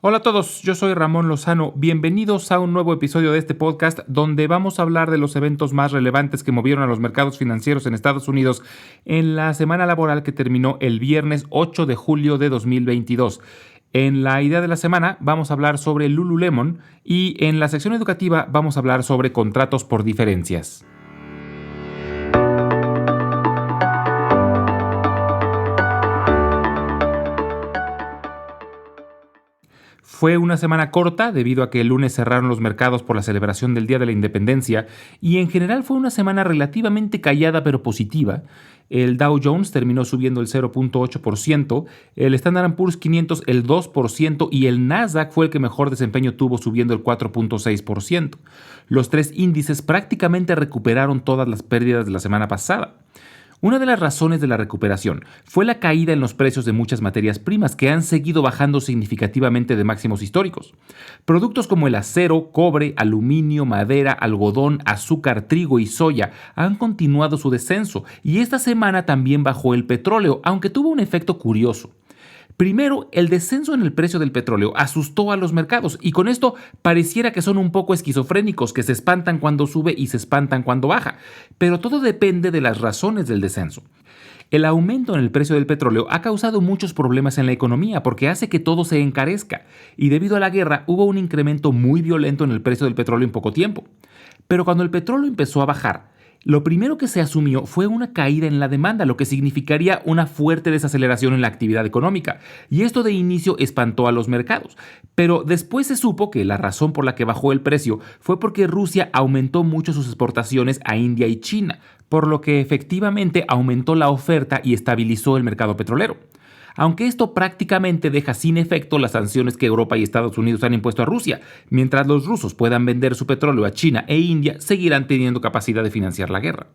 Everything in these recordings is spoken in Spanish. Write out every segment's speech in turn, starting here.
Hola a todos, yo soy Ramón Lozano. Bienvenidos a un nuevo episodio de este podcast donde vamos a hablar de los eventos más relevantes que movieron a los mercados financieros en Estados Unidos en la semana laboral que terminó el viernes 8 de julio de 2022. En la idea de la semana vamos a hablar sobre Lululemon y en la sección educativa vamos a hablar sobre contratos por diferencias. Fue una semana corta debido a que el lunes cerraron los mercados por la celebración del Día de la Independencia y en general fue una semana relativamente callada pero positiva. El Dow Jones terminó subiendo el 0.8%, el Standard & Poor's 500 el 2% y el Nasdaq fue el que mejor desempeño tuvo subiendo el 4.6%. Los tres índices prácticamente recuperaron todas las pérdidas de la semana pasada. Una de las razones de la recuperación fue la caída en los precios de muchas materias primas que han seguido bajando significativamente de máximos históricos. Productos como el acero, cobre, aluminio, madera, algodón, azúcar, trigo y soya han continuado su descenso y esta semana también bajó el petróleo, aunque tuvo un efecto curioso. Primero, el descenso en el precio del petróleo asustó a los mercados y con esto pareciera que son un poco esquizofrénicos, que se espantan cuando sube y se espantan cuando baja, pero todo depende de las razones del descenso. El aumento en el precio del petróleo ha causado muchos problemas en la economía porque hace que todo se encarezca y debido a la guerra hubo un incremento muy violento en el precio del petróleo en poco tiempo. Pero cuando el petróleo empezó a bajar, lo primero que se asumió fue una caída en la demanda, lo que significaría una fuerte desaceleración en la actividad económica, y esto de inicio espantó a los mercados. Pero después se supo que la razón por la que bajó el precio fue porque Rusia aumentó mucho sus exportaciones a India y China, por lo que efectivamente aumentó la oferta y estabilizó el mercado petrolero. Aunque esto prácticamente deja sin efecto las sanciones que Europa y Estados Unidos han impuesto a Rusia, mientras los rusos puedan vender su petróleo a China e India, seguirán teniendo capacidad de financiar la guerra.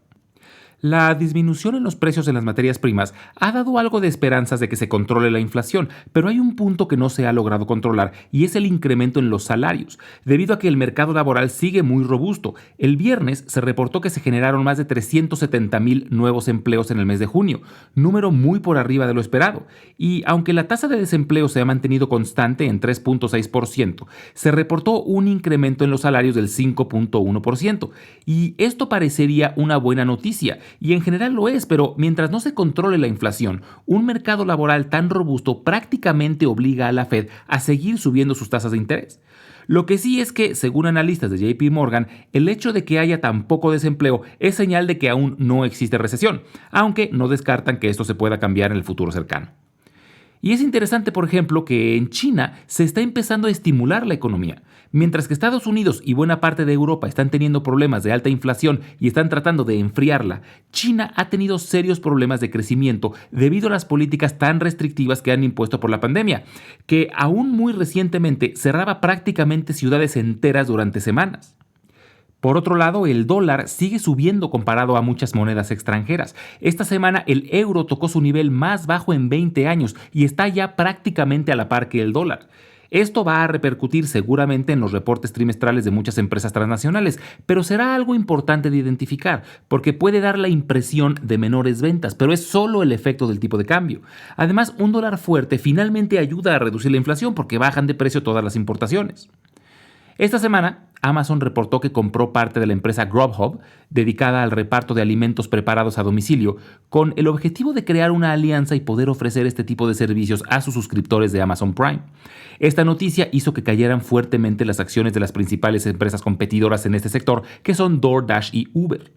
La disminución en los precios de las materias primas ha dado algo de esperanzas de que se controle la inflación, pero hay un punto que no se ha logrado controlar y es el incremento en los salarios, debido a que el mercado laboral sigue muy robusto. El viernes se reportó que se generaron más de 370,000 nuevos empleos en el mes de junio, número muy por arriba de lo esperado, y aunque la tasa de desempleo se ha mantenido constante en 3.6%, se reportó un incremento en los salarios del 5.1%, y esto parecería una buena noticia, y en general lo es, pero mientras no se controle la inflación, un mercado laboral tan robusto prácticamente obliga a la Fed a seguir subiendo sus tasas de interés. Lo que sí es que, según analistas de JP Morgan, el hecho de que haya tan poco desempleo es señal de que aún no existe recesión, aunque no descartan que esto se pueda cambiar en el futuro cercano. Y es interesante, por ejemplo, que en China se está empezando a estimular la economía. Mientras que Estados Unidos y buena parte de Europa están teniendo problemas de alta inflación y están tratando de enfriarla, China ha tenido serios problemas de crecimiento debido a las políticas tan restrictivas que han impuesto por la pandemia, que aún muy recientemente cerraba prácticamente ciudades enteras durante semanas. Por otro lado, el dólar sigue subiendo comparado a muchas monedas extranjeras. Esta semana el euro tocó su nivel más bajo en 20 años y está ya prácticamente a la par que el dólar. Esto va a repercutir seguramente en los reportes trimestrales de muchas empresas transnacionales, pero será algo importante de identificar, porque puede dar la impresión de menores ventas, pero es solo el efecto del tipo de cambio. Además, un dólar fuerte finalmente ayuda a reducir la inflación porque bajan de precio todas las importaciones. Esta semana, Amazon reportó que compró parte de la empresa Grubhub, dedicada al reparto de alimentos preparados a domicilio, con el objetivo de crear una alianza y poder ofrecer este tipo de servicios a sus suscriptores de Amazon Prime. Esta noticia hizo que cayeran fuertemente las acciones de las principales empresas competidoras en este sector, que son DoorDash y Uber.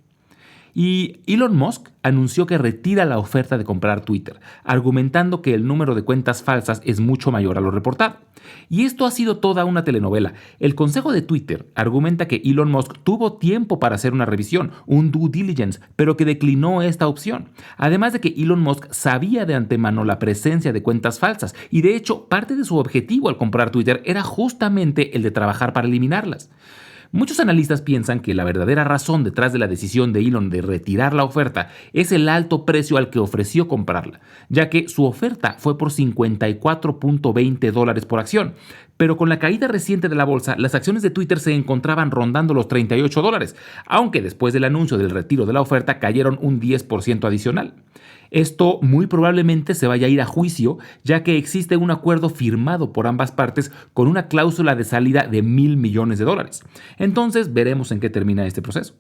Y Elon Musk anunció que retira la oferta de comprar Twitter, argumentando que el número de cuentas falsas es mucho mayor a lo reportado. Y esto ha sido toda una telenovela. El consejo de Twitter argumenta que Elon Musk tuvo tiempo para hacer una revisión, un due diligence, pero que declinó esta opción. Además de que Elon Musk sabía de antemano la presencia de cuentas falsas y de hecho parte de su objetivo al comprar Twitter era justamente el de trabajar para eliminarlas. Muchos analistas piensan que la verdadera razón detrás de la decisión de Elon de retirar la oferta es el alto precio al que ofreció comprarla, ya que su oferta fue por $54.20 por acción. Pero con la caída reciente de la bolsa, las acciones de Twitter se encontraban rondando los $38, aunque después del anuncio del retiro de la oferta cayeron un 10% adicional. Esto muy probablemente se vaya a ir a juicio, ya que existe un acuerdo firmado por ambas partes con una cláusula de salida de $1.000 millones. Entonces veremos en qué termina este proceso.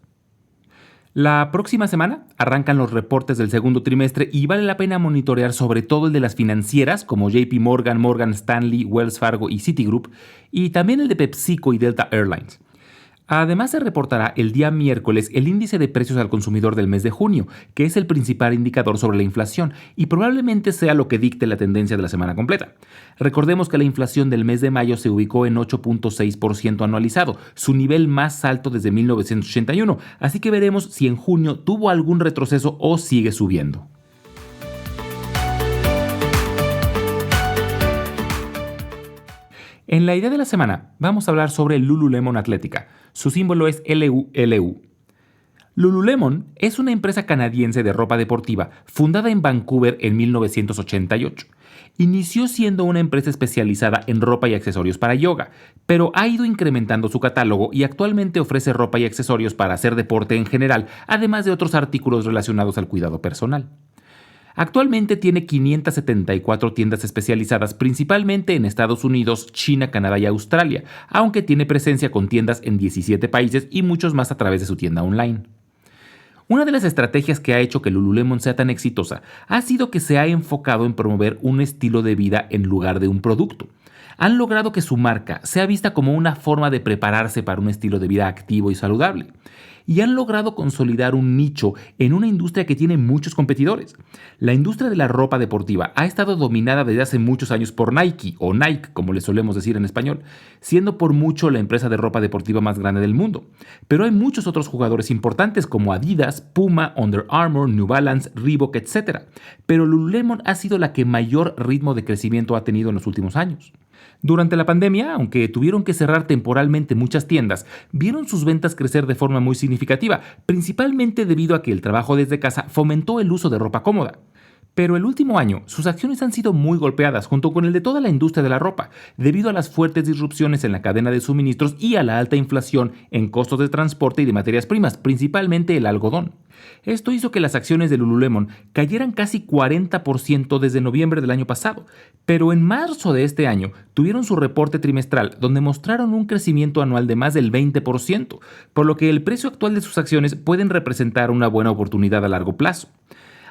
La próxima semana arrancan los reportes del segundo trimestre y vale la pena monitorear sobre todo el de las financieras como JP Morgan, Morgan Stanley, Wells Fargo y Citigroup, y también el de PepsiCo y Delta Airlines. Además se reportará el día miércoles el índice de precios al consumidor del mes de junio, que es el principal indicador sobre la inflación y probablemente sea lo que dicte la tendencia de la semana completa. Recordemos que la inflación del mes de mayo se ubicó en 8.6% anualizado, su nivel más alto desde 1981, así que veremos si en junio tuvo algún retroceso o sigue subiendo. En la idea de la semana vamos a hablar sobre Lululemon Athletica. Su símbolo es LULU. Lululemon es una empresa canadiense de ropa deportiva fundada en Vancouver en 1988. Inició siendo una empresa especializada en ropa y accesorios para yoga, pero ha ido incrementando su catálogo y actualmente ofrece ropa y accesorios para hacer deporte en general, además de otros artículos relacionados al cuidado personal. Actualmente tiene 574 tiendas especializadas principalmente en Estados Unidos, China, Canadá y Australia, aunque tiene presencia con tiendas en 17 países y muchos más a través de su tienda online. Una de las estrategias que ha hecho que Lululemon sea tan exitosa ha sido que se ha enfocado en promover un estilo de vida en lugar de un producto. Han logrado que su marca sea vista como una forma de prepararse para un estilo de vida activo y saludable. Y han logrado consolidar un nicho en una industria que tiene muchos competidores. La industria de la ropa deportiva ha estado dominada desde hace muchos años por Nike, o Nike como le solemos decir en español, siendo por mucho la empresa de ropa deportiva más grande del mundo. Pero hay muchos otros jugadores importantes como Adidas, Puma, Under Armour, New Balance, Reebok, etc. Pero Lululemon ha sido la que mayor ritmo de crecimiento ha tenido en los últimos años. Durante la pandemia, aunque tuvieron que cerrar temporalmente muchas tiendas, vieron sus ventas crecer de forma muy significativa, principalmente debido a que el trabajo desde casa fomentó el uso de ropa cómoda. Pero el último año, sus acciones han sido muy golpeadas junto con el de toda la industria de la ropa, debido a las fuertes disrupciones en la cadena de suministros y a la alta inflación en costos de transporte y de materias primas, principalmente el algodón. Esto hizo que las acciones de Lululemon cayeran casi 40% desde noviembre del año pasado, pero en marzo de este año tuvieron su reporte trimestral donde mostraron un crecimiento anual de más del 20%, por lo que el precio actual de sus acciones pueden representar una buena oportunidad a largo plazo.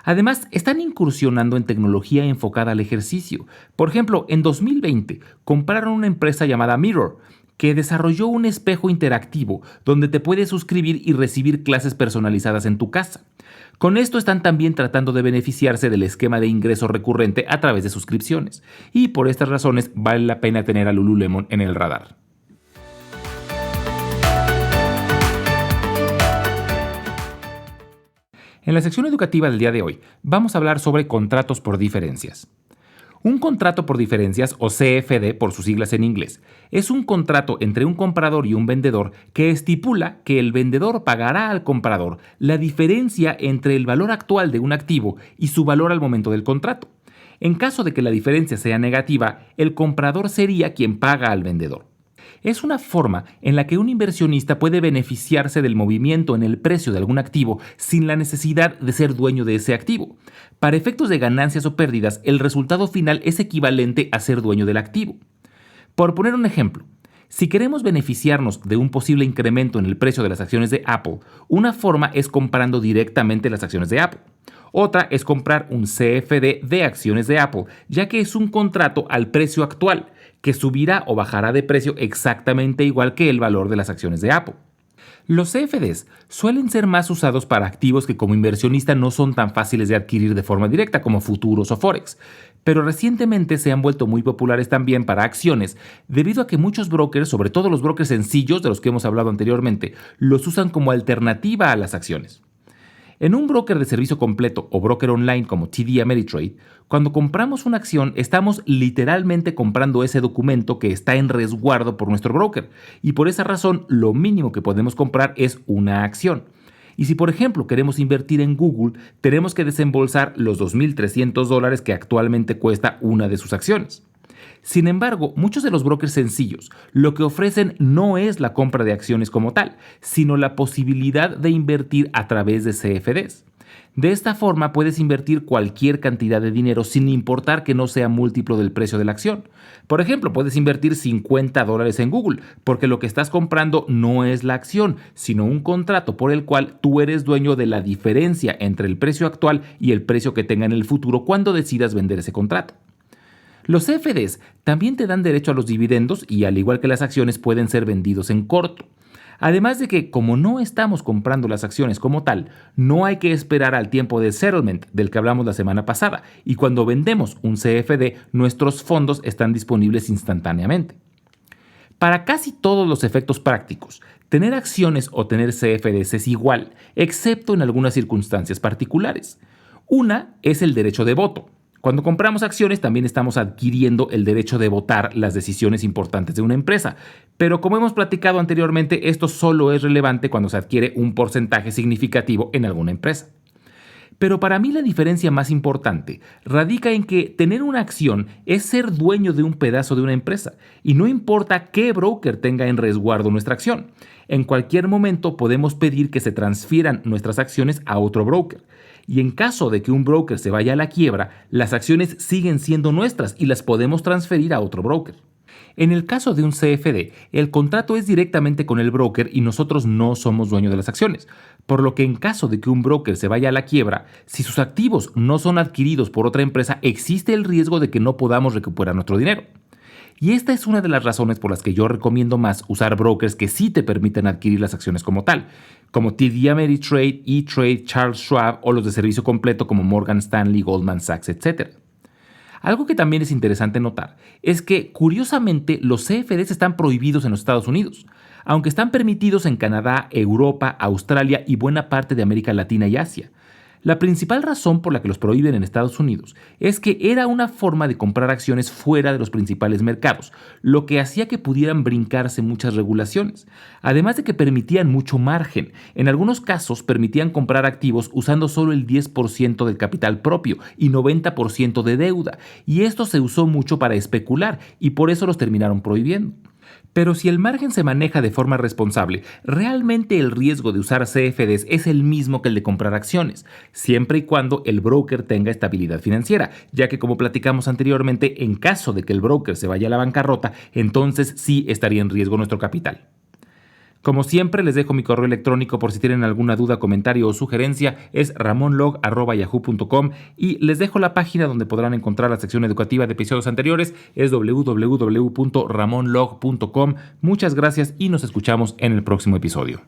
Además, están incursionando en tecnología enfocada al ejercicio. Por ejemplo, en 2020 compraron una empresa llamada Mirror, que desarrolló un espejo interactivo donde te puedes suscribir y recibir clases personalizadas en tu casa. Con esto están también tratando de beneficiarse del esquema de ingreso recurrente a través de suscripciones. Y por estas razones vale la pena tener a Lululemon en el radar. En la sección educativa del día de hoy vamos a hablar sobre contratos por diferencias. Un contrato por diferencias, o CFD por sus siglas en inglés, es un contrato entre un comprador y un vendedor que estipula que el vendedor pagará al comprador la diferencia entre el valor actual de un activo y su valor al momento del contrato. En caso de que la diferencia sea negativa, el comprador sería quien paga al vendedor. Es una forma en la que un inversionista puede beneficiarse del movimiento en el precio de algún activo sin la necesidad de ser dueño de ese activo. Para efectos de ganancias o pérdidas, el resultado final es equivalente a ser dueño del activo. Por poner un ejemplo, si queremos beneficiarnos de un posible incremento en el precio de las acciones de Apple, una forma es comprando directamente las acciones de Apple. Otra es comprar un CFD de acciones de Apple, ya que es un contrato al precio actual, que subirá o bajará de precio exactamente igual que el valor de las acciones de Apple. Los CFDs suelen ser más usados para activos que como inversionista no son tan fáciles de adquirir de forma directa como futuros o forex, pero recientemente se han vuelto muy populares también para acciones debido a que muchos brokers, sobre todo los brokers sencillos de los que hemos hablado anteriormente, los usan como alternativa a las acciones. En un broker de servicio completo o broker online como TD Ameritrade, cuando compramos una acción estamos literalmente comprando ese documento que está en resguardo por nuestro broker y por esa razón lo mínimo que podemos comprar es una acción. Y si por ejemplo queremos invertir en Google, tenemos que desembolsar los $2,300 que actualmente cuesta una de sus acciones. Sin embargo, muchos de los brokers sencillos lo que ofrecen no es la compra de acciones como tal, sino la posibilidad de invertir a través de CFDs. De esta forma puedes invertir cualquier cantidad de dinero sin importar que no sea múltiplo del precio de la acción. Por ejemplo, puedes invertir $50 en Google, porque lo que estás comprando no es la acción, sino un contrato por el cual tú eres dueño de la diferencia entre el precio actual y el precio que tenga en el futuro cuando decidas vender ese contrato. Los CFDs también te dan derecho a los dividendos y, al igual que las acciones, pueden ser vendidos en corto. Además de que, como no estamos comprando las acciones como tal, no hay que esperar al tiempo de settlement del que hablamos la semana pasada, y cuando vendemos un CFD, nuestros fondos están disponibles instantáneamente. Para casi todos los efectos prácticos, tener acciones o tener CFDs es igual, excepto en algunas circunstancias particulares. Una es el derecho de voto. Cuando compramos acciones también estamos adquiriendo el derecho de votar las decisiones importantes de una empresa, pero como hemos platicado anteriormente, esto solo es relevante cuando se adquiere un porcentaje significativo en alguna empresa. Pero para mí la diferencia más importante radica en que tener una acción es ser dueño de un pedazo de una empresa, y no importa qué broker tenga en resguardo nuestra acción. En cualquier momento podemos pedir que se transfieran nuestras acciones a otro broker. Y en caso de que un broker se vaya a la quiebra, las acciones siguen siendo nuestras y las podemos transferir a otro broker. En el caso de un CFD, el contrato es directamente con el broker y nosotros no somos dueños de las acciones, por lo que en caso de que un broker se vaya a la quiebra, si sus activos no son adquiridos por otra empresa, existe el riesgo de que no podamos recuperar nuestro dinero. Y esta es una de las razones por las que yo recomiendo más usar brokers que sí te permiten adquirir las acciones como tal, como TD Ameritrade, E-Trade, Charles Schwab o los de servicio completo como Morgan Stanley, Goldman Sachs, etc. Algo que también es interesante notar es que, curiosamente, los CFDs están prohibidos en los Estados Unidos, aunque están permitidos en Canadá, Europa, Australia y buena parte de América Latina y Asia. La principal razón por la que los prohíben en Estados Unidos es que era una forma de comprar acciones fuera de los principales mercados, lo que hacía que pudieran brincarse muchas regulaciones, además de que permitían mucho margen. En algunos casos permitían comprar activos usando solo el 10% del capital propio y 90% de deuda, y esto se usó mucho para especular y por eso los terminaron prohibiendo. Pero si el margen se maneja de forma responsable, realmente el riesgo de usar CFDs es el mismo que el de comprar acciones, siempre y cuando el broker tenga estabilidad financiera, ya que como platicamos anteriormente, en caso de que el broker se vaya a la bancarrota, entonces sí estaría en riesgo nuestro capital. Como siempre, les dejo mi correo electrónico por si tienen alguna duda, comentario o sugerencia, es ramonlog@yahoo.com, y les dejo la página donde podrán encontrar la sección educativa de episodios anteriores, es www.ramonlog.com. Muchas gracias y nos escuchamos en el próximo episodio.